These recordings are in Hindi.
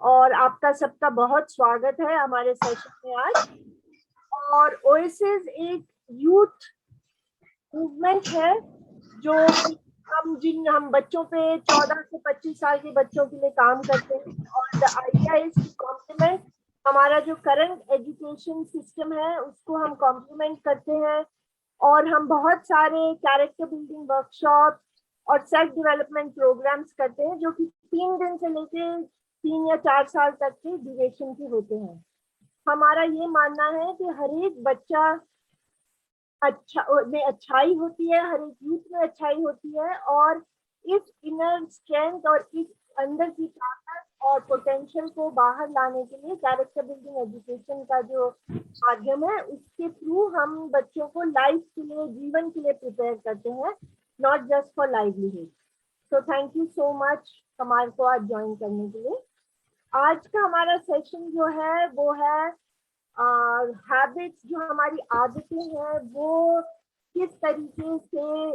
और आपका सबका बहुत स्वागत है हमारे सेशन में आज। और ओएसिस एक यूथ मूवमेंट है जो कि हम बच्चों पे 14 से 25 साल के बच्चों के लिए काम करते हैं। और the idea is to complement हमारा जो करंट एजुकेशन सिस्टम है उसको हम कॉम्प्लीमेंट करते हैं। और हम बहुत सारे कैरेक्टर बिल्डिंग वर्कशॉप और सेल्फ डेवलपमेंट प्रोग्राम्स करते हैं जो कि 3 दिन से लेके 3 या 4 साल तक के ड्यूरेशन के होते हैं। हमारा ये मानना है कि हर एक बच्चा अच्छा में अच्छाई होती है, हर एक यूथ में अच्छाई होती है। और इस इनर स्ट्रेंथ और इस अंदर की ताकत और पोटेंशियल को बाहर लाने के लिए कैरेक्टर बिल्डिंग एजुकेशन का जो माध्यम है उसके थ्रू हम बच्चों को लाइफ के लिए, जीवन के लिए प्रिपेयर करते हैं, नॉट जस्ट फॉर लाइवलीहुड। तो थैंक यू सो मच कमाल को आज ज्वाइन करने के लिए। आज का हमारा सेशन जो है वो है हैबिट्स, जो हमारी आदतें हैं वो किस तरीके से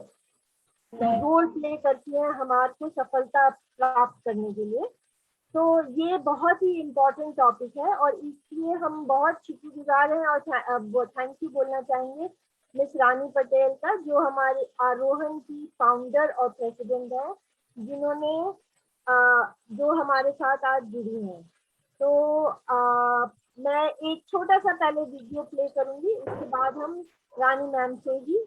रोल प्ले करती हैं हमारे को सफलता प्राप्त करने के लिए। तो ये बहुत ही इम्पोर्टेंट टॉपिक है और इसलिए हम बहुत शुक्रगुजार हैं और थैंक यू बोलना चाहेंगे मिस रानी पटेल का, जो हमारे आरोहण की फाउंडर और प्रेसिडेंट है, जिन्होंने जो हमारे साथ आज जुड़ी हैं। तो मैं एक छोटा सा पहले वीडियो प्ले करूंगी, उसके बाद हम रानी मैम से ही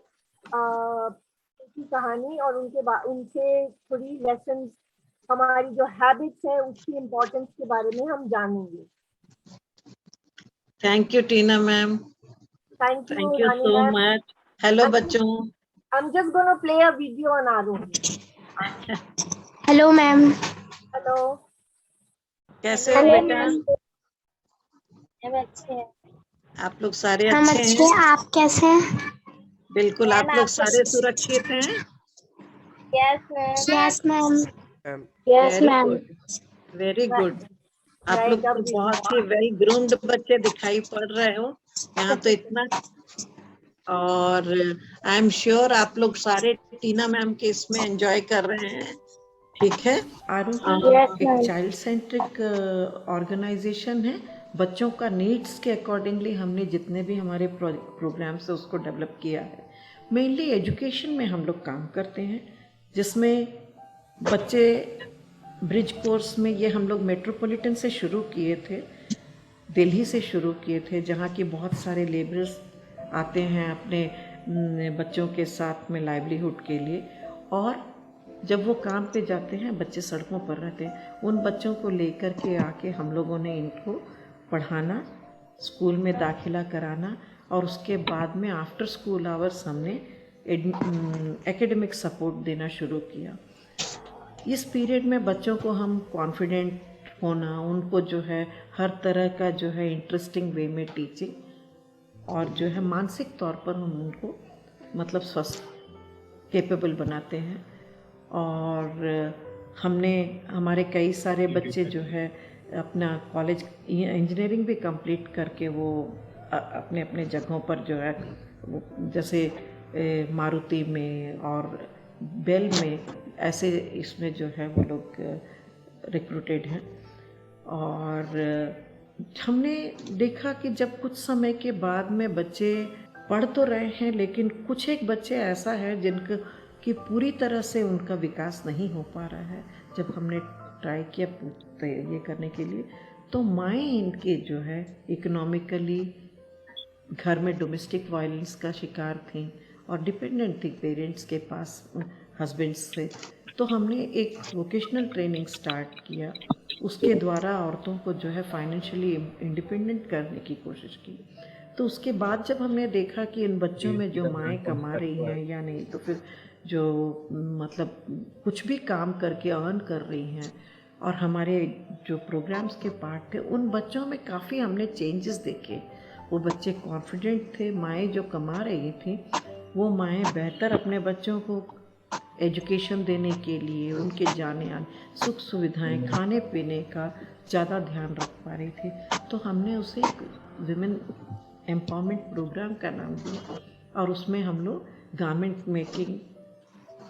उनकी कहानी और उनसे थोड़ी लेसन, हमारी जो हैबिट्स है उसकी इम्पोर्टेंस के बारे में हम जानेंगे। Thank you Tina ma'am, thank thank you you Rani so ma'am. Much. Hello बच्चों, I'm just going to play a video on Arohi. Hello ma'am. Hello, कैसे हो बेटा? हम अच्छे हैं। आप लोग सारे हम अच्छे अच्छे हैं? हैं, आप कैसे हैं? बिल्कुल, आप लोग सारे सुरक्षित हैं? Yes ma'am. Yes very ma'am. Good, very good. आप लोग राइट। तो बहुत ही वेल ग्रूम्ड बच्चे दिखाई पड़ रहे हो यहाँ तो इतना। और आई एम श्योर आप लोग सारे टीना मैम के इसमें एंजॉय कर रहे हैं, ठीक है? आरोही यस एक मैम। चाइल्ड सेंट्रिक ऑर्गेनाइजेशन है। बच्चों का नीड्स के अकॉर्डिंगली हमने जितने भी हमारे प्रोग्राम्स है उसको डेवलप किया है। मेनली एजुकेशन में हम लोग काम करते हैं, जिसमें बच्चे ब्रिज कोर्स में, ये हम लोग मेट्रोपॉलिटन से शुरू किए थे, दिल्ली से शुरू किए थे, जहाँ की बहुत सारे लेबरर्स आते हैं अपने बच्चों के साथ में लाइवलीहुड के लिए। और जब वो काम पे जाते हैं, बच्चे सड़कों पर रहते हैं, उन बच्चों को लेकर के आके हम लोगों ने इनको पढ़ाना, स्कूल में दाखिला कराना, और उसके बाद में आफ्टर स्कूल आवर्स हमने एकेडमिक सपोर्ट देना शुरू किया। इस पीरियड में बच्चों को हम कॉन्फिडेंट होना, उनको जो है हर तरह का जो है इंटरेस्टिंग वे में टीचिंग, और जो है मानसिक तौर पर हम उनको मतलब स्वस्थ कैपेबल बनाते हैं। और हमने हमारे कई सारे बच्चे जो है अपना कॉलेज इंजीनियरिंग भी कंप्लीट करके वो अपने अपने जगहों पर जो है, जैसे मारुति में और बेल में, ऐसे इसमें जो है वो लोग रिक्रूटेड हैं। और हमने देखा कि जब कुछ समय के बाद में बच्चे पढ़ तो रहे हैं, लेकिन कुछ एक बच्चे ऐसा है जिनका कि पूरी तरह से उनका विकास नहीं हो पा रहा है। जब हमने ट्राई किया ये करने के लिए, तो माएँ इनके जो है इकोनॉमिकली घर में डोमेस्टिक वायलेंस का शिकार थी और डिपेंडेंट थी पेरेंट्स के पास, हस्बैंड्स से। तो हमने एक वोकेशनल ट्रेनिंग स्टार्ट किया, उसके द्वारा औरतों को जो है फाइनेंशियली इंडिपेंडेंट करने की कोशिश की। तो उसके बाद जब हमने देखा कि इन बच्चों में जो माएँ कमा रही हैं या नहीं, तो फिर जो मतलब कुछ भी काम करके अर्न कर रही हैं, और हमारे जो प्रोग्राम्स के पार्ट थे, उन बच्चों में काफ़ी हमने चेंजेस देखे। वो बच्चे कॉन्फिडेंट थे, माएँ जो कमा रही थी वो माएँ बेहतर अपने बच्चों को एजुकेशन देने के लिए, उनके जाने आने, सुख सुविधाएं, खाने पीने का ज़्यादा ध्यान रख पा रही थी। तो हमने उसे एक विमेन एम्पावरमेंट प्रोग्राम का नाम दिया, और उसमें हम लोग garment making,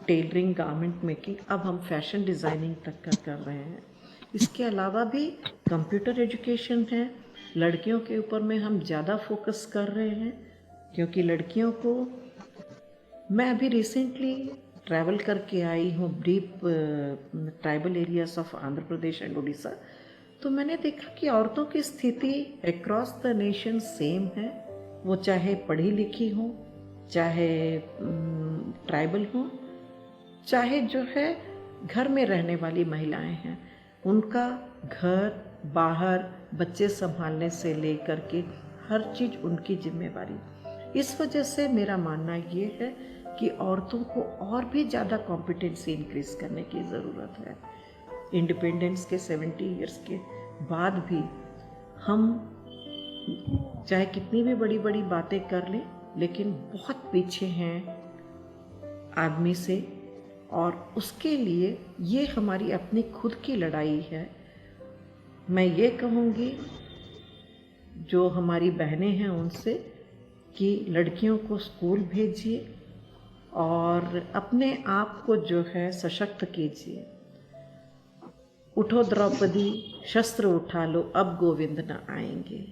tailoring, garment making, अब हम फैशन डिज़ाइनिंग तक का कर रहे हैं। इसके अलावा भी कंप्यूटर एजुकेशन है, लड़कियों के ऊपर में हम ज़्यादा फोकस कर रहे हैं, क्योंकि लड़कियों को, मैं अभी रिसेंटली ट्रैवल करके आई हूँ deep tribal areas of Andhra Pradesh and Orissa, तो मैंने देखा कि औरतों की स्थिति अक्रॉस द नेशन सेम है। वो चाहे पढ़ी लिखी हो, चाहे ट्राइबल हो, चाहे जो है घर में रहने वाली महिलाएं हैं, उनका घर बाहर बच्चे संभालने से लेकर के हर चीज़ उनकी जिम्मेवारी। इस वजह से मेरा मानना ये है कि औरतों को और भी ज़्यादा कॉम्पिटेंसी इंक्रीज करने की ज़रूरत है। इंडिपेंडेंस के 70 इयर्स के बाद भी हम चाहे कितनी भी बड़ी बड़ी बातें कर लें, लेकिन बहुत पीछे हैं आदमी से, और उसके लिए ये हमारी अपनी खुद की लड़ाई है। मैं ये कहूँगी जो हमारी बहनें हैं उनसे कि लड़कियों को स्कूल भेजिए और अपने आप को जो है सशक्त कीजिए। उठो द्रौपदी शस्त्र उठा लो, अब गोविंद न आएंगे।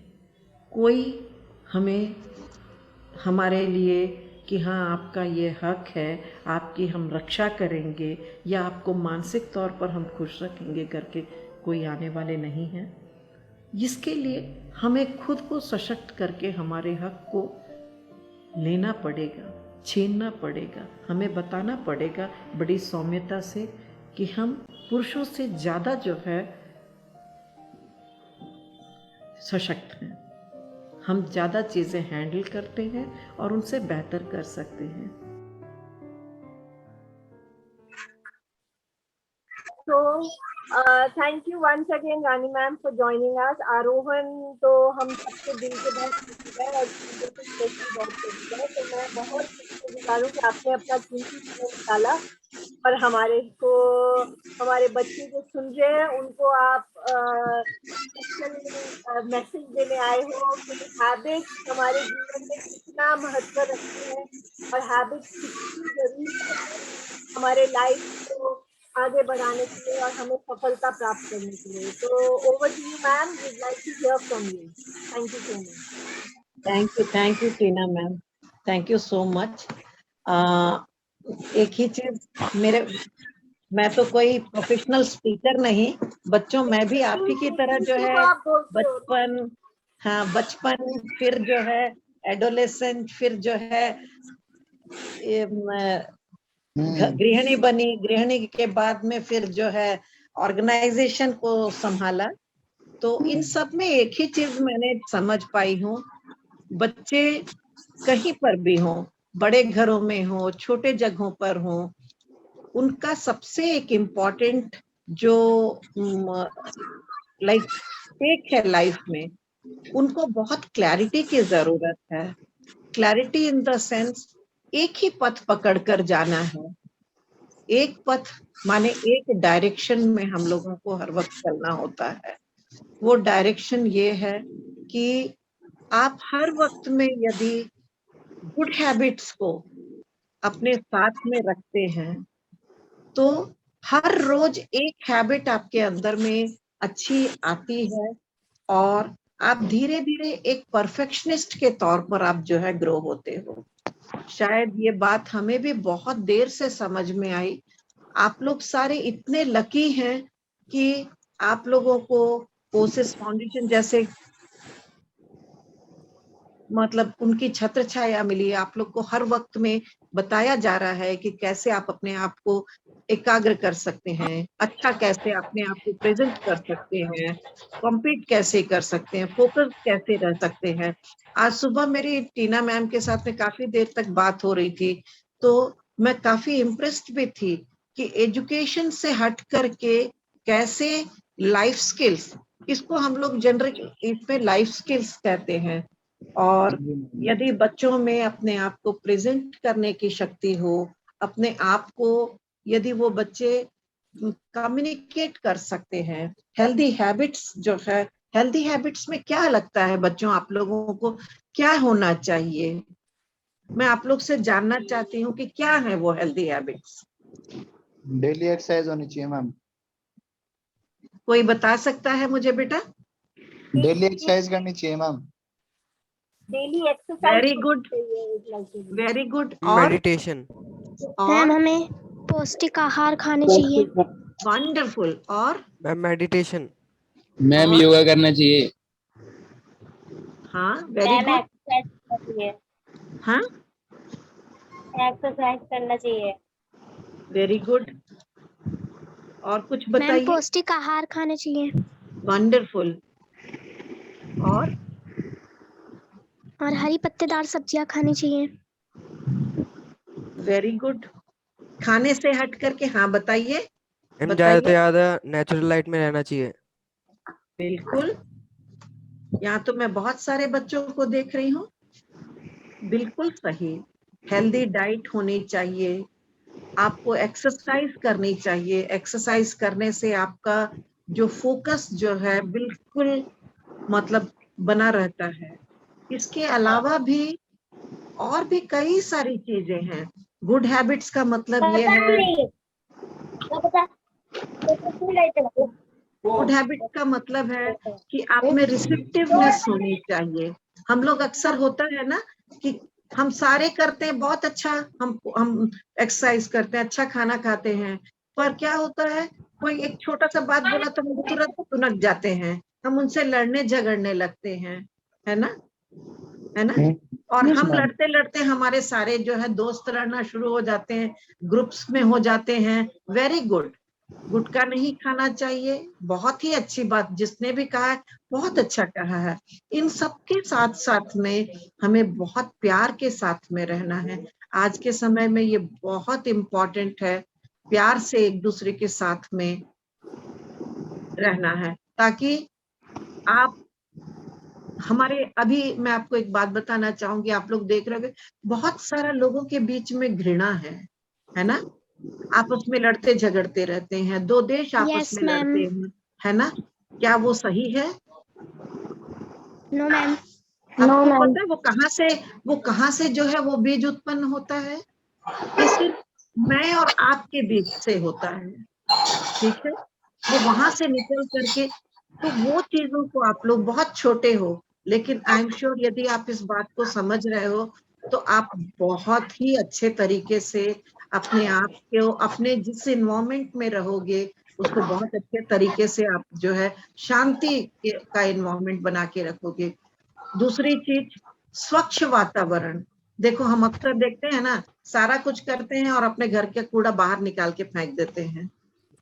कोई हमें हमारे लिए कि हाँ आपका ये हक है, आपकी हम रक्षा करेंगे या आपको मानसिक तौर पर हम खुश रखेंगे करके कोई आने वाले नहीं हैं। इसके लिए हमें खुद को सशक्त करके हमारे हक को लेना पड़ेगा, छीनना पड़ेगा। हमें बताना पड़ेगा बड़ी सौम्यता से कि हम पुरुषों से ज़्यादा जो है सशक्त हैं, हम ज़्यादा चीज़ें हैंडल करते हैं और उनसे बेहतर कर सकते हैं। So, thank you once again, Rani ma'am, for joining us. आरोहण तो हम सबके दिल के बहुत करीब है और चीज़ों को स्पेशली बहुत करीब है, तो मैं बहुत शुक्रगुजार हूँ कि आपने अपना कीमती समय निकाला और हमारे बच्चे जो सुन रहे हैं उनको आप मैसेज देने आए हो कि हैबिट्स हमारे जीवन में कितना महत्व रखते हैं और हैबिट्स कितनी जरूरी है हमारे लाइफ को आगे बढ़ाने के लिए और हमें सफलता प्राप्त करने के लिए। तो over to you ma'am, we would like to hear from you. Thank you so much. Thank you Tina ma'am, thank you so much. एक ही चीज, मैं तो कोई प्रोफेशनल स्पीकर नहीं, बच्चों मैं भी आप ही की तरह जो है बचपन फिर जो है एडोलेसेंट, फिर जो है गृहिणी बनी, गृहिणी के बाद में फिर जो है ऑर्गेनाइजेशन को संभाला। तो इन सब में एक ही चीज मैंने समझ पाई हूँ, बच्चे कहीं पर भी हो, बड़े घरों में हो, छोटे जगहों पर हो, उनका सबसे एक इम्पोर्टेंट जो एक है लाइफ में, उनको बहुत क्लैरिटी की जरूरत है। क्लैरिटी इन द सेंस एक ही पथ पकड़कर जाना है। एक पथ माने एक डायरेक्शन में हम लोगों को हर वक्त चलना होता है। वो डायरेक्शन ये है कि आप हर वक्त में यदि गुड हैबिट्स को अपने साथ में रखते हैं तो हर रोज एक हैबिट आपके अंदर में अच्छी आती है और आप धीरे धीरे एक परफेक्शनिस्ट के तौर पर आप जो है ग्रो होते हो। शायद ये बात हमें भी बहुत देर से समझ में आई। आप लोग सारे इतने लकी हैं कि आप लोगों को ओसिस फाउंडेशन जैसे मतलब उनकी छत्र छाया मिली। आप लोग को हर वक्त में बताया जा रहा है कि कैसे आप अपने आप को एकाग्र कर सकते हैं, अच्छा कैसे अपने आप को प्रेजेंट कर सकते हैं, कॉम्पीट कैसे कर सकते हैं, फोकस कैसे रह सकते हैं। आज सुबह मेरी टीना मैम के साथ में काफी देर तक बात हो रही थी, तो मैं काफी इम्प्रेस्ड भी थी कि एजुकेशन से हट करके कैसे लाइफ स्किल्स, इसको हम लोग जनरल इसमें लाइफ स्किल्स कहते हैं, और यदि बच्चों में अपने आप को प्रेजेंट करने की शक्ति हो, अपने आप को यदि वो बच्चे कम्युनिकेट कर सकते हैं, हेल्दी हैबिट्स जो है, हेल्दी हैबिट्स में क्या लगता है बच्चों आप लोगों को क्या होना चाहिए? मैं आप लोग से जानना चाहती हूँ कि क्या है वो हेल्दी हैबिट्स। डेली एक्सरसाइज होनी चाहिए मैम। कोई बता सकता है मुझे बेटा? डेली एक्सरसाइज करनी चाहिए ma'am. Daily exercise very good, चाहिए। Very good. और मेडिटेशन। मैम हमें पौष्टिक आहार खाने चाहिए। वंडरफुल। और मैम मेडिटेशन। मैम और? योगा करना चाहिए। हाँ, वेरी मैम गुड। एक्सरसाइज करना चाहिए। हाँ, एक्सरसाइज करना चाहिए। Very good. और कुछ मैम बताइए। पौष्टिक आहार खाने चाहिए। वंडरफुल। और हरी पत्तेदार सब्जियां खानी चाहिए। Very good. खाने से हट करके हाँ बताइए। मैम ज्यादा से बताइए। ज्यादा नेचुरल लाइट में रहना चाहिए। बिल्कुल। यहाँ तो मैं बहुत सारे बच्चों को देख रही हूँ। बिल्कुल सही। हेल्दी डाइट होनी चाहिए। आपको एक्सरसाइज करनी चाहिए। एक्सरसाइज करने से आपका जो फोकस जो है बिल्कुल मतलब बना रहता है। इसके अलावा भी और भी कई सारी चीजें हैं। गुड हैबिट्स का मतलब ये है, गुड हैबिट का मतलब है कि आप में रिसेप्टिवनेस होनी चाहिए। हम लोग अक्सर होता है ना कि हम सारे करते हैं बहुत अच्छा, हम एक्सरसाइज करते हैं, अच्छा खाना खाते हैं, पर क्या होता है कोई एक छोटा सा बात बोला तो हम तुरंत तुनक जाते हैं, हम उनसे लड़ने झगड़ने लगते हैं, है ना, है ना। और Yes, हम ma'am. लड़ते लड़ते हमारे सारे जो है दोस्त लड़ना शुरू हो जाते हैं, ग्रुप्स में हो जाते हैं। Very good. गुटखा नहीं खाना चाहिए, बहुत ही अच्छी बात जिसने भी कहा है, बहुत अच्छा कहा है। इन सब के साथ साथ में हमें बहुत प्यार के साथ में रहना है। आज के समय में ये बहुत इम्पोर्टेंट है, प्यार से एक दूसरे के साथ में रहना है, ताकि आप हमारे अभी मैं आपको एक बात बताना चाहूंगी। आप लोग देख रहे होंगे बहुत सारा लोगों के बीच में घृणा है ना, आपस में लड़ते झगड़ते रहते हैं, दो देश आपस Yes, में ma'am. लड़ते हैं, है ना। क्या वो सही है? No ma'am. आपको पता है वो कहाँ से जो है वो बीज उत्पन्न होता है? ये सिर्फ मैं और आपके बीच से होता है, ठीक है। वो वहां से निकल करके, तो वो चीजों को आप लोग बहुत छोटे हो, लेकिन आई एम श्योर यदि आप इस बात को समझ रहे हो तो आप बहुत ही अच्छे तरीके से अपने आप को, अपने जिस इन्वायरमेंट में रहोगे उसको बहुत अच्छे तरीके से आप जो है शांति का इन्वायरमेंट बना के रखोगे। दूसरी चीज, स्वच्छ वातावरण। देखो हम अक्सर देखते हैं ना, सारा कुछ करते हैं और अपने घर के कूड़ा बाहर निकाल के फेंक देते हैं,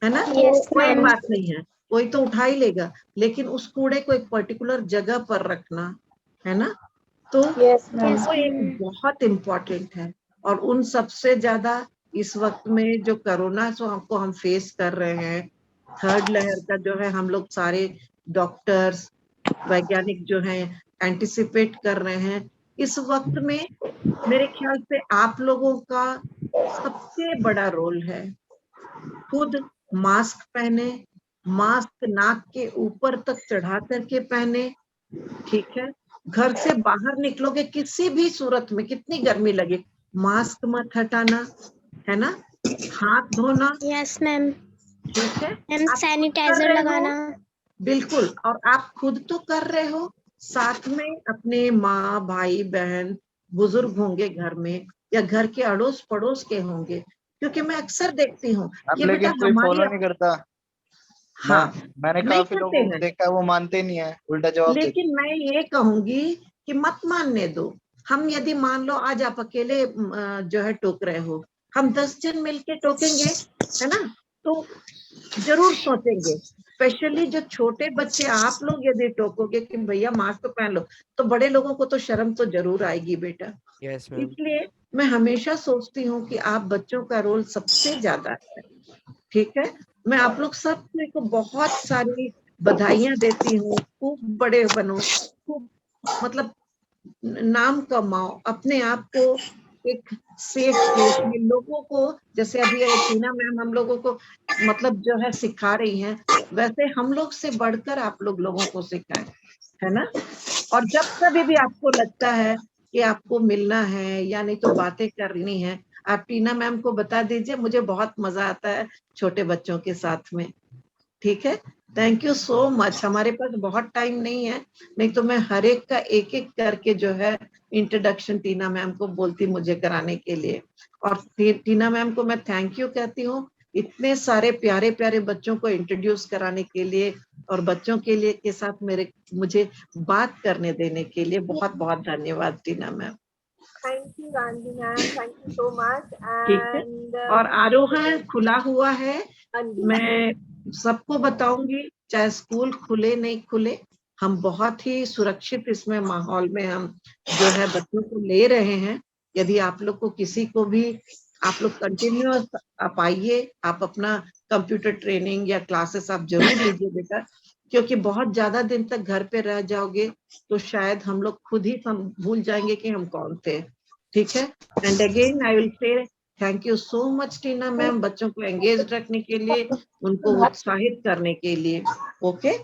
है ना। Yes, कोई ma'am. बात नहीं है, कोई तो उठा ही लेगा, लेकिन उस कूड़े को एक पर्टिकुलर जगह पर रखना, है ना, तो Yes, वो एक बहुत इम्पोर्टेंट है। और उन सबसे ज्यादा इस वक्त में जो कोरोना को हम फेस कर रहे हैं, थर्ड लहर का जो है, हम लोग सारे डॉक्टर्स वैज्ञानिक जो हैं एंटिसिपेट कर रहे हैं। इस वक्त में मेरे ख्याल से आप लोगों का सबसे बड़ा रोल है। खुद मास्क पहने, मास्क नाक के ऊपर तक चढ़ा करके पहने, ठीक है। घर से बाहर निकलोगे किसी भी सूरत में, कितनी गर्मी लगे, मास्क मत हटाना, है ना। हाथ धोना, यस मैम। ठीक है। मैम आप सैनिटाइजर लगाना। बिल्कुल। और आप खुद तो कर रहे हो, साथ में अपने माँ भाई बहन बुजुर्ग होंगे घर में, या घर के अड़ोस पड़ोस के होंगे, क्योंकि मैं अक्सर देखती हूँ अब ये बेटा लेकिन कोई फॉलो हमारे, नहीं करता। हाँ मैंने नहीं काफी करते लोगों को हैं, देखा है, वो मानते नहीं है, उल्टा जवाब देते। लेकिन मैं ये कहूंगी कि मत मानने दो। हम यदि मान लो आज आप अकेले जो है टोक रहे हो, हम 10 जन मिलके टोकेंगे, है ना, तो जरूर सोचेंगे। स्पेशली जो छोटे बच्चे, आप लोग यदि टोकोगे कि भैया मास्क तो पहन लो, तो बड़े लोगों को तो शर्म तो जरूर आएगी बेटा। Yes ma'am. इसलिए मैं हमेशा सोचती हूँ कि आप बच्चों का रोल सबसे ज्यादा है, ठीक है। मैं आप लोग सब को बहुत सारी बधाइयां देती हूँ। खूब बड़े बनो, खूब मतलब नाम कमाओ, अपने आप को एक सेफ प्लेस में, लोगों को जैसे अभी टीना मैम हम लोगों को मतलब जो है सिखा रही हैं, वैसे हम लोग से बढ़कर आप लोगों को सिखाएं, है ना। और जब कभी भी आपको लगता है कि आपको मिलना है या नहीं तो बातें करनी है, आप टीना मैम को बता दीजिए, मुझे बहुत मजा आता है छोटे बच्चों के साथ में, ठीक है। Thank you so much. हमारे पास बहुत टाइम नहीं है, नहीं तो मैं हर एक का एक एक करके जो है इंट्रोडक्शन टीना मैम को बोलती मुझे कराने के लिए। और टीना मैम को मैं थैंक यू कहती हूँ इतने सारे प्यारे प्यारे बच्चों को इंट्रोड्यूस कराने के लिए और बच्चों के लिए के साथ मुझे बात करने देने के लिए बहुत बहुत धन्यवाद Tina ma'am. Thank you Gandhi ma'am, thank you so much. ठीक है, एंड और आरोहण खुला हुआ है, हाँ जी, मैं सबको बताऊंगी चाहे स्कूल खुले नहीं खुले, हम बहुत ही सुरक्षित इसमें माहौल में हम जो है बच्चों को ले रहे हैं। यदि आप लोग को किसी को भी, आप लोग कंटिन्यूअस आप आइए, आप अपना कंप्यूटर ट्रेनिंग या क्लासेस आप जरूर लीजिए बेटा, क्योंकि बहुत ज्यादा दिन तक घर पे रह जाओगे तो शायद हम लोग खुद ही भूल जाएंगे कि हम कौन थे। ठीक है, and again I will say thank you so much Tina ma'am, बच्चों को एंगेज रखने के लिए, उनको उत्साहित करने के लिए। Okay,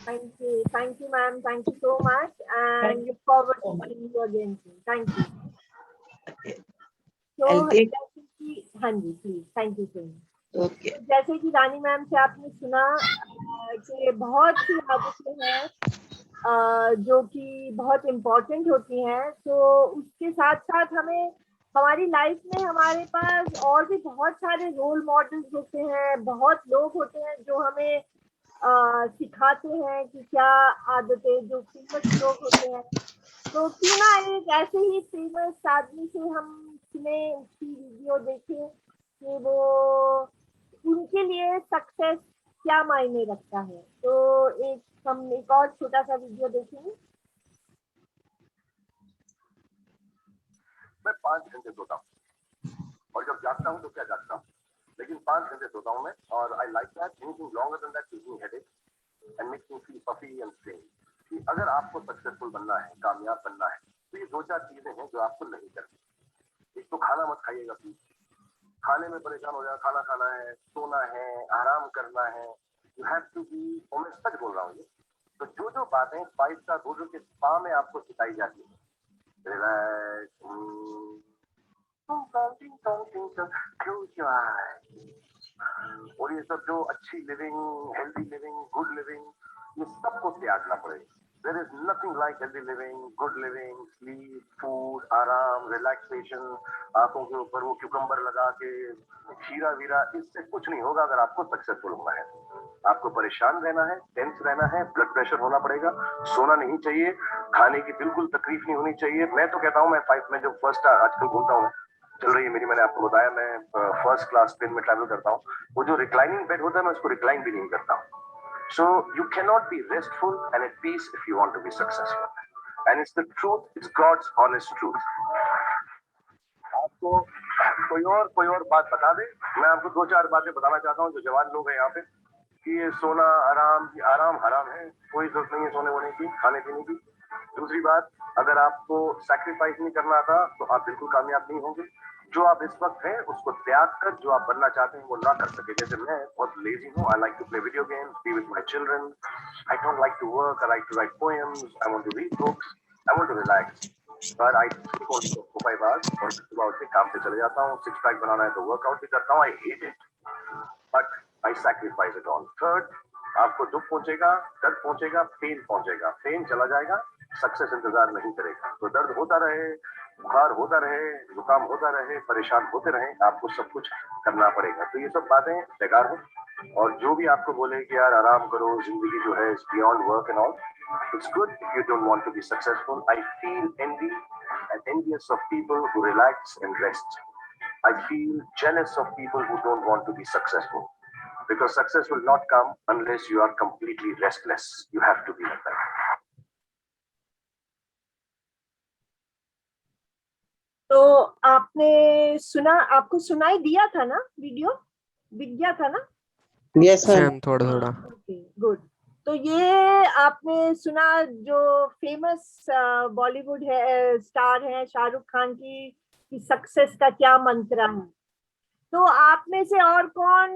thank you ma'am, thank you so much Thank and you look forward so to much. Seeing you again. Thank you. I'll तो take. जैसे कि, हाँ जी please, thank you so much. Okay. जैसे कि रानी मैम से आपने सुना कि बहुत सी आदतें हैं जो कि बहुत इम्पोर्टेंट होती हैं, तो उसके साथ साथ हमें हमारी लाइफ में हमारे पास और भी बहुत सारे रोल मॉडल्स होते हैं, बहुत लोग होते हैं जो हमें सिखाते हैं कि क्या आदतें, जो फेमस लोग होते हैं। तो क्यों ना एक ऐसे ही फेमस आदमी से हम सुने, उसकी वीडियो देखें कि वो, उनके लिए सक्सेस क्या मायने रखता है। तो हम एक और छोटा सा वीडियो देखेंगे। मैं 5 घंटे सोता हूँ और जब जागता हूँ तो क्या जागता हूँ, लेकिन 5 घंटे सोता हूँ मैं, और I like that. Anything longer than that gives me headache and makes me feel puffy and strange. कि अगर आपको सक्सेसफुल बनना है, कामयाब बनना है, तो ये 2-4 चीजें हैं जो आपको नहीं करनी। एक तो खाना मत खाइएगा प्लीज, खाने में परेशान हो जाए, खाना खाना है, सोना है, आराम करना है। यू हैव टू बी, और मैं सच बोल रहा हूँ ये, तो जो जो बातें 5 स्टार होटल के स्पा में आपको सिखाई जाती है, रिलैक्स, क्लोज योर आईज, और ये सब जो अच्छी living, healthy living, good living, ये सबको त्यागना पड़ेगा। There is nothing like healthy living, good living, sleep, food, आराम, relaxation, आंखों के ऊपर वो क्यूकम्बर लगा के खीरा वीरा, इससे कुछ नहीं होगा अगर आपको सक्सेसफुल होना है। आपको परेशान रहना है, टेंस रहना है, ब्लड प्रेशर होना पड़ेगा, सोना नहीं चाहिए, खाने की बिल्कुल तकलीफ नहीं होनी चाहिए। मैं तो कहता हूँ, मैं जो फर्स्ट आजकल घूमता हूँ, चल रही है मेरी, मैंने आपको बताया मैं फर्स्ट क्लास ट्रेन में ट्रैवल करता हूँ, वो जो रिक्लाइनिंग बेड होता है मैं उसको रिक्लाइन भी नहीं करता हूँ। So you cannot be restful and at peace if you want to be successful. And it's the truth, it's God's honest truth. आपको कोई और बात बता दे, मैं आपको 2-4 बातें बताना चाहता हूँ जो जवान लोग हैं यहाँ पे, कि ये सोना आराम, आराम हराम है, कोई जरूरत नहीं है सोने वोने की, खाने पीने की। दूसरी बात, अगर आपको सैक्रिफाइस नहीं करना था तो आप बिल्कुल कामयाब नहीं होंगे। जो आप इस वक्त हैं उसको त्याग कर जो आप बनना चाहते हैं वो ना कर सके। जैसे मैं बहुत लेजी हूँ, I like to play video games, be with my children, I don't like to work, I like to write poems, I want to read books, I want to relax. पर I sleep only for 4-5 hours और सुबह उठ के काम पे चले जाता हूँ। 6 पैक बनाना है तो वर्कआउट भी करता हूँ। I hate it but I sacrifice it all. Third, आपको दुख पहुंचेगा, दर्द पहुंचेगा, पेन पहुंचेगा, पेन चला जाएगा, सक्सेस इंतजार नहीं करेगा। तो दर्द होता रहे, बुखार होता रहे, जुकाम होता रहे, परेशान होते रहे, आपको सब कुछ करना पड़ेगा। तो ये सब बातें बेकार है। और जो भी आपको बोले कि यार आराम करो, जिंदगी जो है beyond work and all, it's good if you don't want to be successful. I feel envy and envious of people who relax and rest. I feel jealous of people who don't want to be successful. Because success will not come unless you are completely restless. You have to be like that. तो आपने सुना, आपको सुनाई दिया था ना, वीडियो दिख गया था ना? Yes ma'am. मैम थोड़ा थोड़ा। Okay, good. तो ये आपने सुना जो फेमस बॉलीवुड है, स्टार है शाहरुख खान की सक्सेस का क्या मंत्र है। तो आप में से और कौन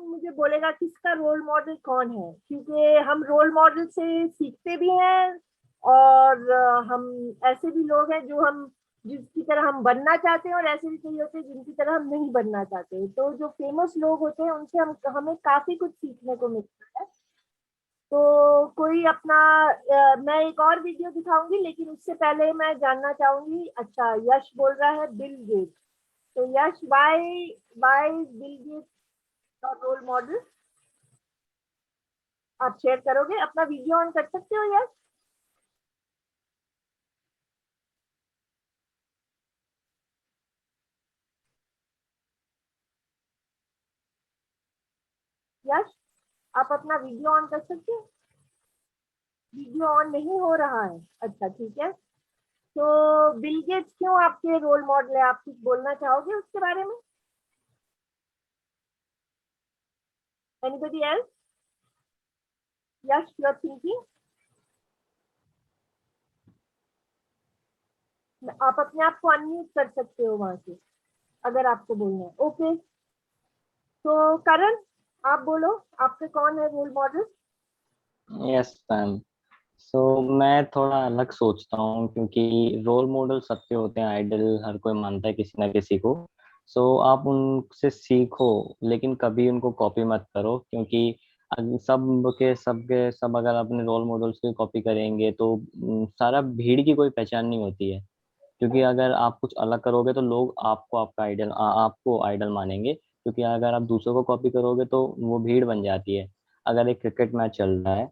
मुझे बोलेगा किसका रोल मॉडल कौन है? क्योंकि हम रोल मॉडल से सीखते भी हैं और हम ऐसे भी लोग हैं जो हम जिसकी तरह हम बनना चाहते हैं, और ऐसे भी कई होते हैं जिनकी तरह हम नहीं बनना चाहते। तो जो फेमस लोग होते हैं उनसे हमें काफी कुछ सीखने को मिलता है। तो कोई अपना मैं एक और वीडियो दिखाऊंगी, लेकिन उससे पहले मैं जानना चाहूंगी। अच्छा, यश बोल रहा है बिल गेट्स। तो यश, व्हाई बिल गेट्स का रोल मॉडल आप शेयर करोगे? अपना वीडियो ऑन कर सकते हो यश? यश, आप अपना वीडियो ऑन कर सकते हो? वीडियो ऑन नहीं हो रहा है। अच्छा, ठीक है। तो बिल गेट्स क्यों आपके रोल मॉडल है? आप कुछ बोलना चाहोगे उसके बारे में? Anybody else? Yash, you are thinking? आप अपने आप को अनम्यूट कर सकते हो वहां से, अगर आपको बोलना है। ओके, तो करण, आप बोलो, आपके कौन है role model? Yes ma'am. So मैं थोड़ा अलग सोचता हूँ, क्योंकि रोल मॉडल सबके होते हैं, आइडल हर कोई मानता है किसी ना किसी को। सो आप उनसे सीखो, लेकिन कभी उनको कॉपी मत करो, क्योंकि सब अगर अपने रोल मॉडल्स की कॉपी करेंगे तो सारा भीड़ की कोई पहचान नहीं होती है। क्योंकि अगर आप कुछ अलग करोगे तो लोग आपको आइडल मानेंगे, क्योंकि अगर आप दूसरों को कॉपी करोगे तो वो भीड़ बन जाती है। अगर एक क्रिकेट मैच चल रहा है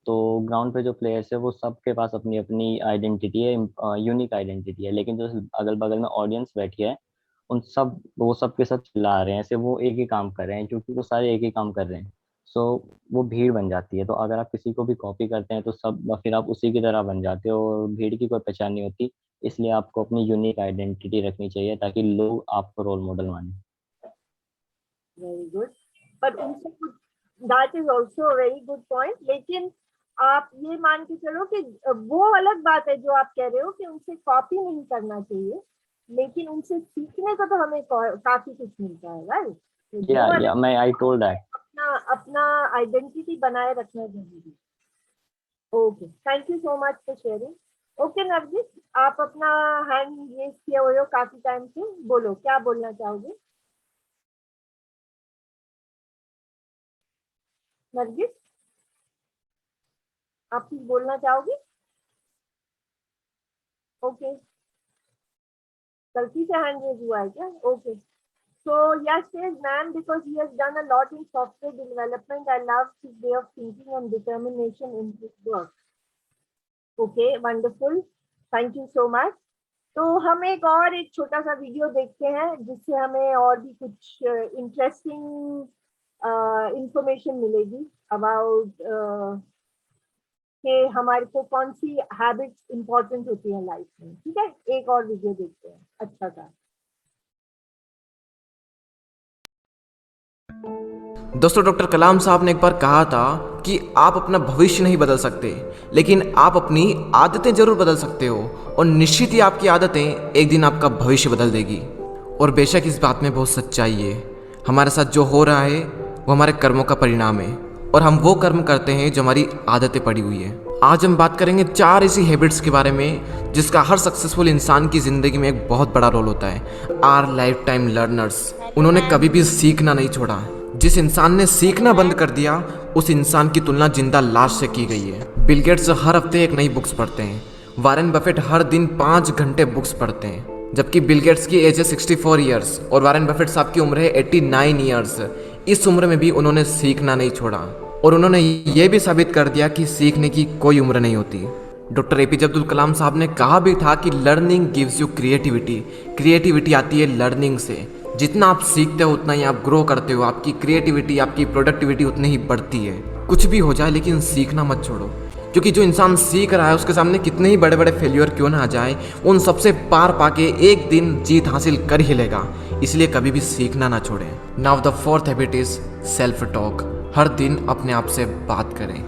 तो ग्राउंड पे जो प्लेयर्स है वो सबके पास अपनी अपनी आइडेंटिटी है, यूनिक आइडेंटिटी है, लेकिन जो अगल बगल में ऑडियंस बैठी है वो सब के सब चिल्ला रहे हैं, ऐसे वो एक ही काम कर रहे हैं, क्योंकि वो सारे एक ही काम कर रहे हैं। सो वो भीड़ बन जाती है। तो अगर आप किसी को भी कॉपी करते हैं तो फिर आप उसी की तरह बन जाते हो, और भीड़ की कोई पहचान नहीं होती। इसलिए आपको अपनी यूनिक आइडेंटिटी रखनी चाहिए, ताकि लोग आपको रोल मॉडल माने। Very good. बट उनसे कुछ, that is also very good point. लेकिन आप ये मान के चलो कि वो अलग बात है जो आप कह रहे हो कि उनसे कॉपी नहीं करना चाहिए, लेकिन उनसे सीखने को तो हमें काफी कुछ मिलता है, राइट? या मैं आई टोल्ड दैट। अपना आइडेंटिटी बनाए रखना जरूरी। Okay, thank you so much for sharing. Okay Nargis, आप अपना हैंड रेज किए हुए हो काफी टाइम से, बोलो क्या बोलना चाहोगे? नरगिस, आप कुछ बोलना चाहोगे? ओके, गलती से हैंड रेज हुआ है क्या? Okay, so Yash says, ma'am, because he has done a lot in software development, I love his way of thinking and determination in his work. Okay, wonderful, thank you so much. तो हम एक छोटा सा वीडियो देखते हैं, जिससे हमें और भी कुछ इंटरेस्टिंग इंफॉर्मेशन मिलेगी अबाउट कि हमारे को कौन सी हैबिट्स इंपॉर्टेंट होती है लाइफ में। ठीक है, एक और वीडियो देखते हैं अच्छा सा। दोस्तों, डॉक्टर कलाम साहब ने एक बार कहा था कि आप अपना भविष्य नहीं बदल सकते, लेकिन आप अपनी आदतें जरूर बदल सकते हो, और निश्चित ही आपकी आदतें एक दिन आपका भविष्य बदल देगी। और बेशक इस बात में बहुत सच्चाई है। हमारे साथ जो हो रहा है वो हमारे कर्मों का परिणाम है, और हम वो कर्म करते हैं जो हमारी आदतें पड़ी हुई है। आज हम बात करेंगे 4 ऐसी हैबिट्स के बारे में जिसका हर सक्सेसफुल इंसान की ज़िंदगी में एक बहुत बड़ा रोल होता है। आर लाइफ टाइम लर्नर्स, उन्होंने कभी भी सीखना नहीं छोड़ा। जिस इंसान ने सीखना बंद कर दिया, उस इंसान की तुलना जिंदा लाश से की गई है। बिल गेट्स हर हफ्ते एक नई बुक्स पढ़ते हैं। वारेन बफेट हर दिन 5 घंटे बुक्स पढ़ते हैं, जबकि बिल गेट्स की एज है 64 ईयर्स और वारेन बफेट साहब की उम्र है 89 ईयर्स। इस उम्र में भी उन्होंने सीखना नहीं छोड़ा, और उन्होंने ये भी साबित कर दिया कि सीखने की कोई उम्र नहीं होती। डॉक्टर एपीजे अब्दुल कलाम साहब ने कहा भी था कि learning gives you creativity. Creativity आती है लर्निंग से। जितना आप सीखते हो उतना ही आप ग्रो करते हो, आपकी क्रिएटिविटी, आपकी प्रोडक्टिविटी उतनी ही बढ़ती है। कुछ भी हो जाए, लेकिन सीखना मत छोड़ो, क्योंकि जो इंसान सीख रहा है उसके सामने कितने ही बड़े बड़े फेल्यूर क्यों ना आ जाए, उन सबसे पार पाके एक दिन जीत हासिल कर ही लेगा। इसलिए कभी भी सीखना ना छोड़ें। Now the 4th habit is self talk. हर दिन अपने आप से बात करें,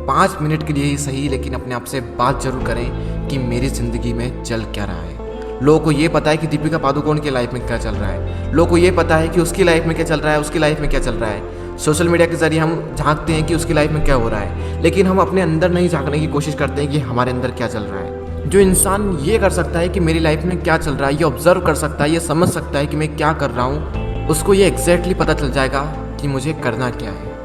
5 मिनट के लिए ही सही, लेकिन अपने आप से बात जरूर करें कि मेरी ज़िंदगी में चल क्या रहा है। लोगों को ये पता है कि दीपिका पादुकोण की लाइफ में क्या चल रहा है, लोगों को ये पता है कि उसकी लाइफ में क्या चल रहा है, उसकी लाइफ में क्या चल रहा है। सोशल मीडिया के जरिए हम झांकते हैं कि उसकी लाइफ में क्या हो रहा है, लेकिन हम अपने अंदर नहीं झांकने की कोशिश करते हैं कि हमारे अंदर क्या चल रहा है। जो इंसान ये कर सकता है कि मेरी लाइफ में क्या चल रहा है, ये ऑब्जर्व कर सकता है, ये समझ सकता है कि मैं क्या कर रहा हूँ, उसको ये एग्जैक्टली पता चल जाएगा कि मुझे करना क्या है।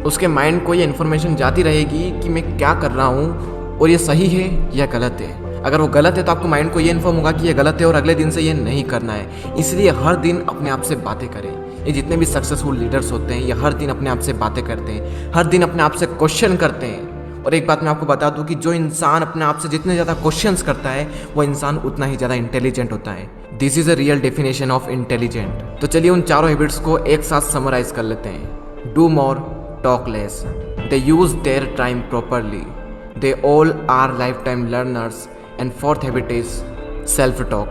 उसके माइंड को ये इन्फॉर्मेशन जाती रहेगी कि मैं क्या कर रहा हूँ और ये सही है या गलत है। अगर वो गलत है तो आपको माइंड को ये इन्फॉर्म होगा कि ये गलत है और अगले दिन से ये नहीं करना है। इसलिए हर दिन अपने आप से बातें करें। ये जितने भी सक्सेसफुल लीडर्स होते हैं ये हर दिन अपने आप से बातें करते हैं, हर दिन अपने आप से क्वेश्चन करते हैं। और एक बात मैं आपको बता दूं कि जो इंसान अपने आप से जितने ज़्यादा क्वेश्चंस करता है वो इंसान उतना ही ज़्यादा इंटेलिजेंट होता है। This is a real definition of intelligent. तो चलिए उन चारों हैबिट्स को एक साथ समराइज कर लेते हैं। Do more, talk less, they use their time properly, they all our life time learners, and fourth habit is self talk.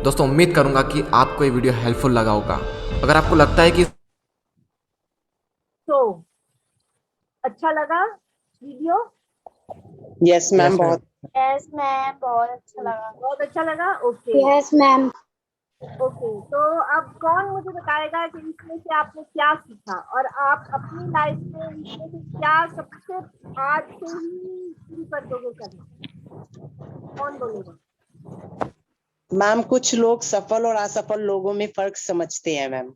दोस्तों उम्मीद करूंगा कि आपको ये वीडियो हेल्पफुल लगा होगा। अगर आपको लगता है कि तो अच्छा लगा वीडियो? यस मैम, Yes, बहुत यस मैम, बहुत अच्छा लगा। बहुत अच्छा लगा। Okay yes ma'am. ओके, तो अब कौन मुझे बताएगा कि इसमें से आपने क्या सीखा और आप अपनी लाइफ में इसमें से क्या सबसे आज से ही शुरू कर दोगे करना? कौन बोलेगा? मैम कुछ लोग सफल और असफल लोगों में फर्क समझते हैं मैम,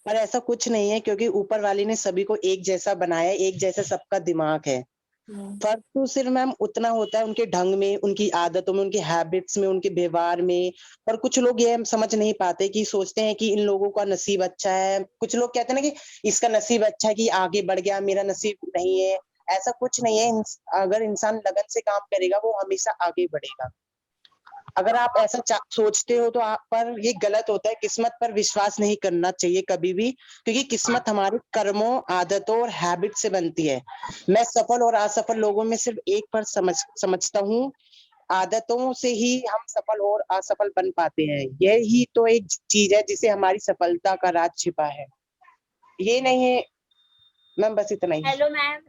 पर ऐसा कुछ नहीं है, क्योंकि ऊपर वाले ने सभी को एक जैसा बनाया, एक जैसा सबका दिमाग है। फर्क तो सिर्फ मैम उतना होता है उनके ढंग में, उनकी आदतों में, उनकी हैबिट्स में, उनके व्यवहार में। और कुछ लोग ये समझ नहीं पाते कि सोचते हैं कि इन लोगों का नसीब अच्छा है। कुछ लोग कहते हैं ना कि इसका नसीब अच्छा है कि आगे बढ़ गया, मेरा नसीब नहीं है। ऐसा कुछ नहीं है। अगर इंसान लगन से काम करेगा वो हमेशा आगे बढ़ेगा। अगर आप ऐसा सोचते हो तो आप पर ये गलत होता है। किस्मत पर विश्वास नहीं करना चाहिए कभी भी, क्योंकि किस्मत हमारे कर्मों, आदतों और हैबिट से बनती है। मैं सफल और असफल लोगों में सिर्फ एक पर समझता हूँ, आदतों से ही हम सफल और असफल बन पाते हैं। यही तो एक चीज है जिसे हमारी सफलता का राज छिपा है। ये नहीं है मैम, बस इतना ही। Hello ma'am.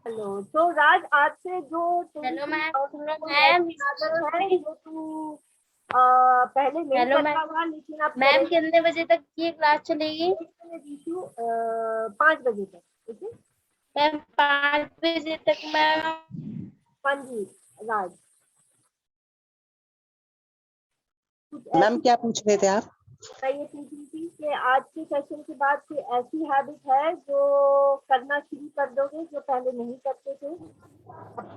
हेलो, तो राज आज से जो हेलो मैम। मैम है जो तू पहले नहीं हेलो करता मैम। था लेकिन अब मैम कितने बजे तक ये क्लास चलेगी? 5 बजे तक। ठीक है मैम 5 बजे तक मैम। हाँ जी राज, कुछ मैम क्या पूछ रहे थे आप? मैं ये पूछ रही थी कि आज के सेशन के बाद कोई ऐसी हैबिट है जो करना शुरू कर दोगे जो पहले नहीं करते थे?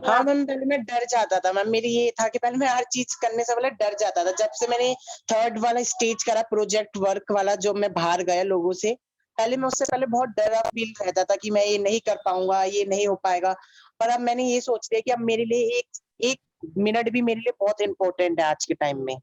हाँ मैम, पहले मैं डर जाता था मैम। मेरी ये था कि पहले मैं हर चीज करने से पहले डर जाता था। जब से मैंने 3rd वाला स्टेज करा, प्रोजेक्ट वर्क वाला, जो मैं बाहर गया लोगों से, पहले मैं उससे पहले बहुत डरा फील रहता था कि मैं ये नहीं कर पाऊंगा, ये नहीं हो पाएगा। पर अब मैंने ये सोच लिया कि अब मेरे लिए एक मिनट भी मेरे लिए बहुत इंपॉर्टेंट है आज के टाइम में।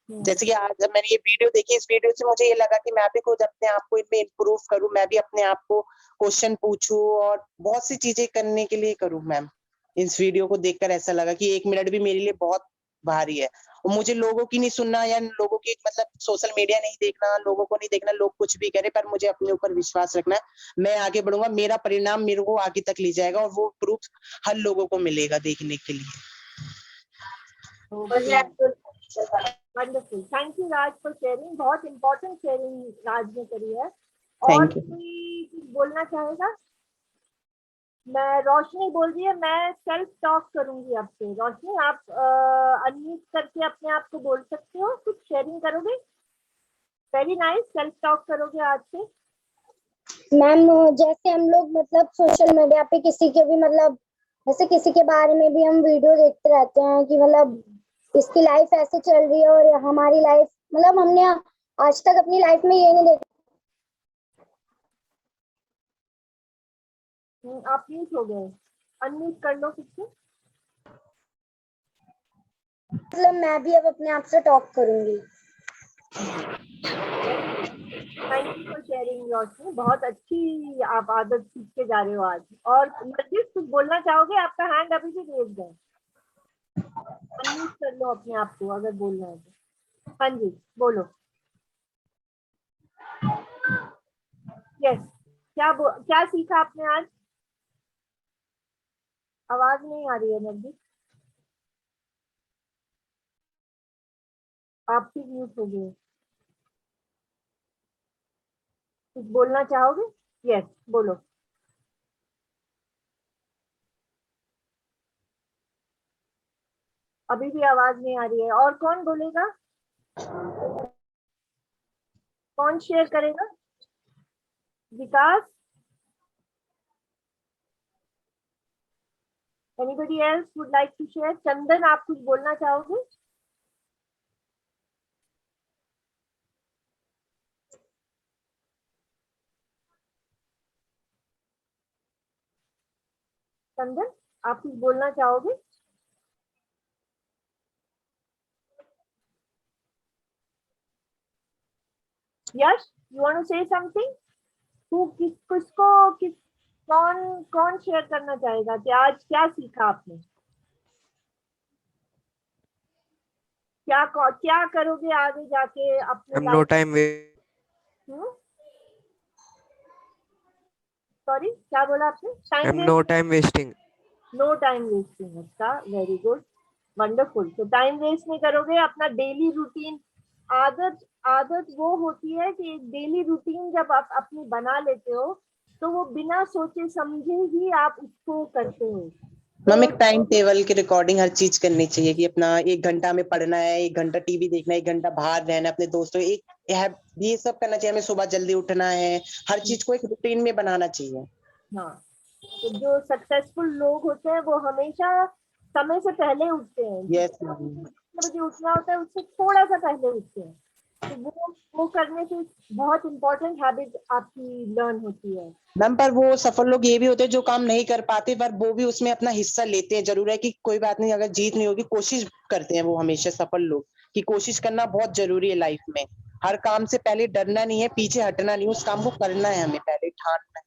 जैसे कि आज जब मैंने ये वीडियो देखी, इस वीडियो से मुझे ये लगा कि मैं भी खुद अपने आप को इनमें इम्प्रूव करूं, मैं भी अपने आप को क्वेश्चन पूछूं और बहुत सी चीजें करने के लिए करूं मैम। इस वीडियो को देखकर ऐसा लगा कि 1 मिनट भी मेरे लिए बहुत भारी है। और मुझे लोगों की नहीं सुनना, या लोगों की मतलब सोशल मीडिया नहीं देखना, लोगों को नहीं देखना, लोग कुछ भी करे, पर मुझे अपने ऊपर विश्वास रखना है। मैं आगे बढ़ूंगा, मेरा परिणाम मेरे को आगे तक ले जाएगा और वो प्रूफ हर लोगों को मिलेगा देखने के लिए। Wonderful, thank you Raj for sharing. बहुत इंपॉर्टेंट शेयरिंग राज ने करी है। और थैंक यू। कोई कुछ बोलना चाहेगा? मैं रोशनी बोल रही है, मैं सेल्फ टॉक करूंगी आपसे। रोशनी आप अनम्यूट करके अपने आप को बोल सकते हो, कुछ शेयरिंग करोगे? वेरी नाइस, सेल्फ टॉक करोगे आज से। मैम जैसे हम लोग मतलब सोशल मीडिया पे किसी के भी मतलब जैसे किसी के बारे में भी हम वीडियो देखते रहते हैं कि मतलब इसकी लाइफ ऐसे चल रही है और हमारी लाइफ मतलब हमने आज तक अपनी लाइफ में ये नहीं देखा। आप म्यूट हो गए, अनम्यूट कर लो फिर से। मतलब मैं भी अब अपने आप से टॉक करूंगी। थैंक यू फॉर शेयरिंग रोशनी, बहुत अच्छी आप आदत सीख के जा रहे हो आज। और नरगिस कुछ बोलना चाहोगे? आपका हैंड अभी भी रेज है, अनम्यूट कर लो अपने आप को अगर बोलना है तो। हाँ जी बोलो। यस, क्या सीखा आपने आज? आवाज नहीं आ रही है नरगिस, आप भी म्यूट हो गए। कुछ बोलना चाहोगे? यस बोलो। अभी भी आवाज नहीं आ रही है। और कौन बोलेगा? कौन शेयर करेगा? विकास? Anybody else would like to share? चंदन, आप कुछ बोलना चाहोगे? चंदन, आप कुछ बोलना चाहोगे? यश, you want to say something? कौन कौन शेयर करना चाहेगा कि आज क्या सीखा आपने? क्या करोगे आगे जाके अपने मैम नो टाइम सॉरी, क्या बोला आपने? Ma'am no time wasting. No time wasting. अच्छा, वेरी गुड, वंडरफुल। तो टाइम वेस्ट नहीं करोगे। अपना डेली रूटीन, आदत वो होती है कि एक डेली रूटीन जब आप अपनी बना लेते हो तो वो बिना सोचे समझे ही आप उसको करते हो। मैम एक टाइम टेबल की रिकॉर्डिंग हर चीज करनी चाहिए कि अपना 1 घंटा में पढ़ना है, 1 घंटा टीवी देखना है, 1 घंटा बाहर रहना है अपने दोस्तों, ये सब करना चाहिए। हमें सुबह जल्दी उठना है, हर चीज को एक रूटीन में बनाना चाहिए। हाँ, तो जो सक्सेसफुल लोग होते हैं वो हमेशा समय से पहले उठते हैं। यस बजे उठना होता है उससे थोड़ा सा पहले उठते हैं। तो वो करने से बहुत इंपॉर्टेंट हैबिट आपकी लर्न होती है। मैम पर वो सफल लोग ये भी होते हैं जो काम नहीं कर पाते पर वो भी उसमें अपना हिस्सा लेते हैं। जरूर है कि कोई बात नहीं, अगर जीत नहीं होगी कोशिश करते हैं वो हमेशा सफल लोग, कि कोशिश करना बहुत जरूरी है लाइफ में। हर काम से पहले डरना नहीं है, पीछे हटना नहीं, उस काम को करना है, हमें पहले ठानना है।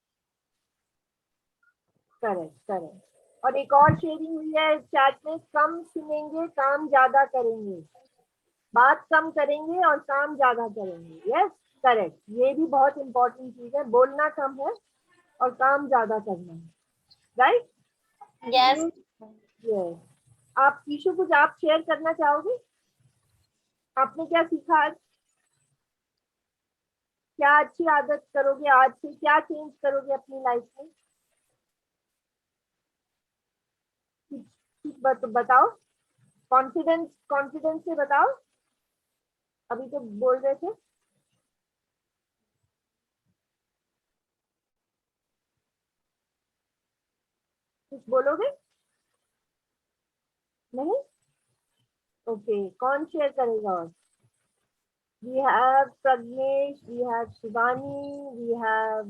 करेक्ट। और एक और शेयरिंग हुई है चैट में, कम सुनेंगे काम ज्यादा करेंगे, बात कम करेंगे और काम ज्यादा करेंगे। यस, करेक्ट, ये भी बहुत इंपॉर्टेंट चीज है। बोलना कम है और काम ज्यादा करना है, राइट? यस। यस। आप ईशु, कुछ आप शेयर करना चाहोगे? आपने क्या सीखा आज? क्या अच्छी आदत करोगे आज से? क्या चेंज करोगे अपनी लाइफ में? बताओ, कॉन्फिडेंस से बताओ। अभी तो बोल रहे थे। कुछ बोलोगे? नहीं? ओके, कौन शेयर करेगा? और we have Pragnesh, we have Shivani, we have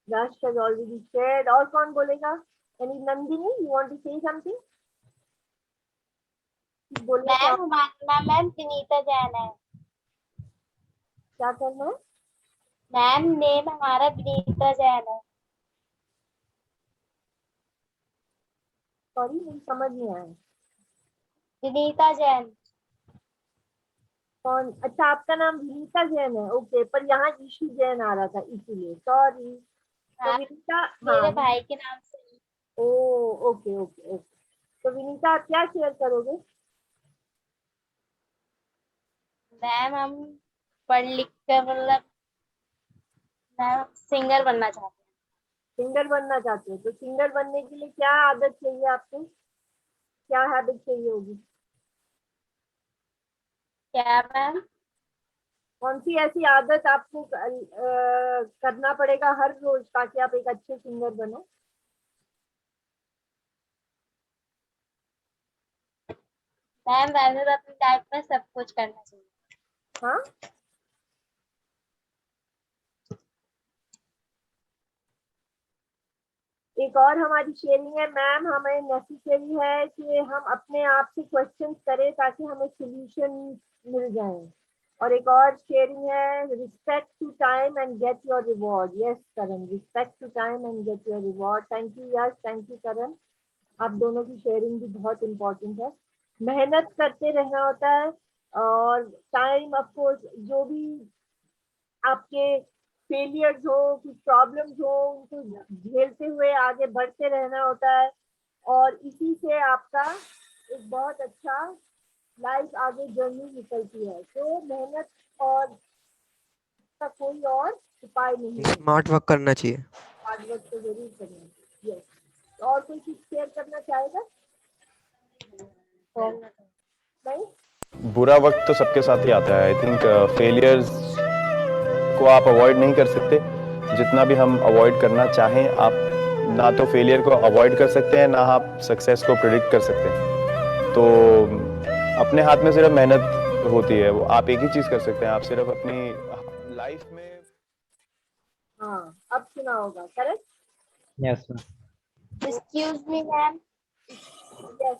Yash has already shared. और कौन बोलेगा? Any Nandini, you want to say something? Ma'am Vinita Jain है। क्या करना है? मैम नेम हमारा विनीता जैन है। सॉरी, मुझे समझ नहीं आया। विनीता जैन। कौन? अच्छा, आपका नाम विनीता जैन है। ओके, पर यहाँ ईशू जैन आ रहा था इसीलिए, सॉरी। तो विनीता, मेरे भाई के नाम से। ओ, ओके ओके ओके। तो विनीता, आप क्या शेयर करोगे? मैम हम पढ़ लिख कर मतलब मैम सिंगर बनना चाहते हैं। सिंगर बनना चाहते हो? तो सिंगर बनने के लिए क्या आदत चाहिए आपको? क्या हैबिट चाहिए होगी? क्या मैम? कौन सी ऐसी आदत आपको करना पड़ेगा हर रोज ताकि आप एक अच्छे सिंगर बनो? मैम वैसे तो अपनी लाइफ में सब कुछ करना चाहिए। हाँ, एक और हमारी शेयरिंग है, मैम हमें नेसेसरी है कि हम अपने आप से क्वेश्चंस करें ताकि हमें सॉल्यूशन मिल जाए। और एक और शेयरिंग है, respect to time and get your reward. Yes Karan, respect to time and get your reward. Thank you Yash, thank you Karan, आप दोनों की शेयरिंग भी बहुत इम्पोर्टेंट है। मेहनत करते रहना होता है और टाइम, ऑफ कोर्स, जो भी आपके फेलियर्स हो, कुछ प्रॉब्लम्स हो, उनको झेलते हुए आगे बढ़ते रहना होता है। और इसी से आपका एक बहुत अच्छा लाइफ आगे जर्नी निकलती है। तो मेहनत और का कोई और उपाय नहीं है। स्मार्ट वर्क करना चाहिए। हार्ड वर्क तो जरूर करना चाहिए। यस। और कोई कुछ शेयर करना चाहेगा? नहीं? बुरा वक्त तो सबके साथ ही आता है। आई थिंक फेलियर्स को आप अवॉइड नहीं कर सकते। जितना भी हम अवॉइड करना चाहें, आप ना तो फेलियर को अवॉइड कर सकते हैं, ना आप सक्सेस को प्रेडिक्ट कर सकते हैं। तो अपने हाथ में सिर्फ मेहनत होती है। वो आप एक ही चीज कर सकते हैं, आप सिर्फ अपनी लाइफ में। हाँ, अब सुना होगा, correct? Yes ma'am. Excuse me ma'am. Yes.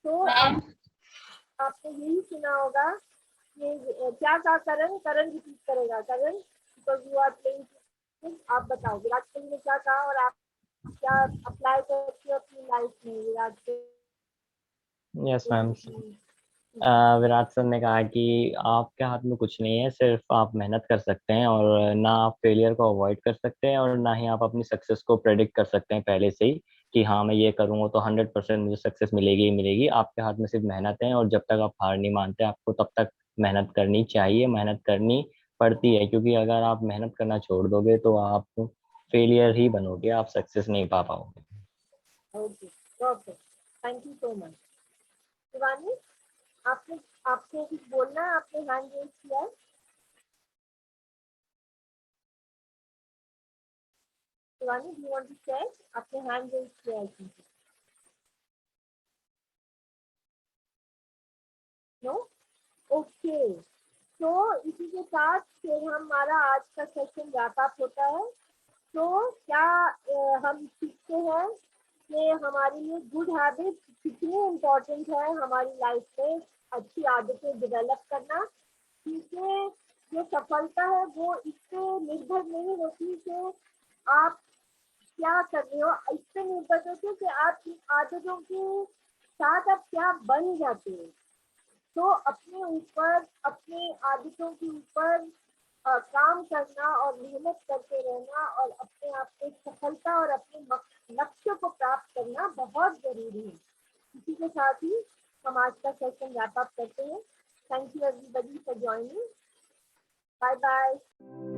तो आपने यही सुना होगा कि क्या कहा करण? करण रिपीट करेगा। करण, बिकॉज यू आर प्लेइंग, आप बताओ विराट कोहली ने क्या कहा और आप क्या अप्लाई करते हो अपनी लाइफ में Virat Kohli? Yes ma'am. Virat sir ने कहा कि आपके हाथ में कुछ नहीं है, सिर्फ आप मेहनत कर सकते हैं और ना आप फेलियर को अवॉइड कर सकते हैं और ना ही आप अपनी सक्सेस को प्रेडिक्ट कर सकते हैं पहले से ही कि हाँ मैं ये करूँगा तो 100% मुझे सक्सेस मिलेगी ही मिलेगी। आपके हाथ में सिर्फ मेहनत है और जब तक आप हार नहीं मानते आपको तब तक मेहनत करनी चाहिए, मेहनत करनी पड़ती है, क्योंकि अगर आप मेहनत करना छोड़ दोगे तो आप फेलियर ही बनोगे, आप सक्सेस नहीं पा पाओगे। Okay, perfect, thank you so much. Shivani, आपको कुछ बोलना है? आपने हैंड रेज किया है। Shivani, do you want to share? आपने हैंड रेज किया है? नो? ओके, तो इसी के साथ फिर हमारा आज का सेशन रैप अप होता है। तो क्या हम सीखते हैं कि हमारे लिए गुड हैबिट कितनी इम्पोर्टेंट है हमारी लाइफ में, अच्छी आदतें डेवलप करना, क्योंकि जो सफलता है वो इससे निर्भर नहीं होती कि आप क्या कर रहे हो, इससे निर्भर होती है कि आप इन आदतों के साथ आप क्या बन जाते हो। तो अपने ऊपर, अपने आदतों के ऊपर काम करना और मेहनत करते रहना और अपने आप को सफलता और अपने लक्ष्य को प्राप्त करना बहुत जरूरी है। इसी के साथ ही हम आज का सेशन रैप अप करते हैं। Thank you everybody for joining. Bye bye.